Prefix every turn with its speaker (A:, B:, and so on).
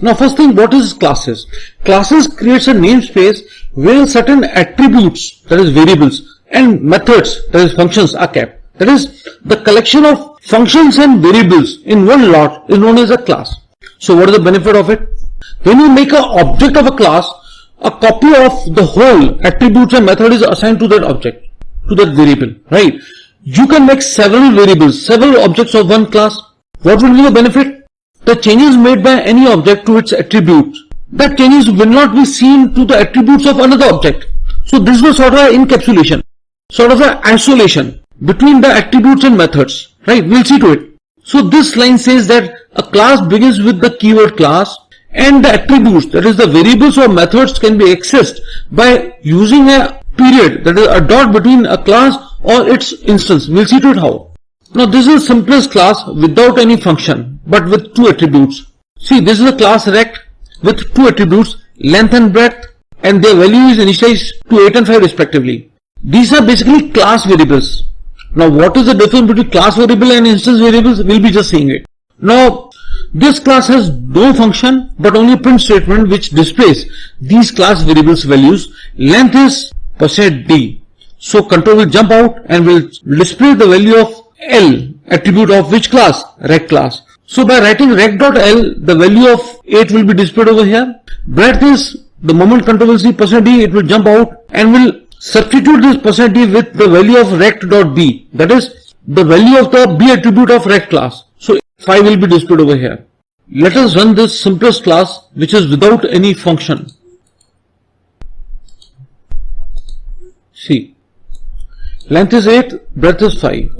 A: Now first thing, what is classes? Classes creates a namespace where certain attributes, that is variables, and methods, that is functions, are kept. That is, the collection of functions and variables in one lot is known as a class. So what is the benefit of it? When you make an object of a class, a copy of the whole attributes and method is assigned to that object, to that variable, right? You can make several variables, several objects of one class. What will be the benefit? The changes made by any object to its attributes, that changes will not be seen to the attributes of another object. So this is a sort of encapsulation, sort of an isolation between the attributes and methods, right? We'll see to it. So this line says that a class begins with the keyword class, and the attributes, that is the variables or methods, can be accessed by using a period, that is a dot between a class or its instance. We'll see to it how. Now this is the simplest class without any function, but with two attributes. See, this is a class rect with two attributes, length and breadth, and their value is initialized to 8 and 5 respectively. These are basically class variables. Now what is the difference between class variable and instance variables? We'll be just seeing it. Now this class has no function but only a print statement which displays these class variables values. Length is %d. So control will jump out and will display the value of L, attribute of which class? Rect class. So by writing rect.l, the value of 8 will be displayed over here. Breadth is, the moment control will see %d, it will jump out and will substitute this %d with the value of rect.b, that is the value of the b attribute of rect class. So 5 will be displayed over here. Let us run this simplest class which is without any function. See, length is 8, breadth is 5.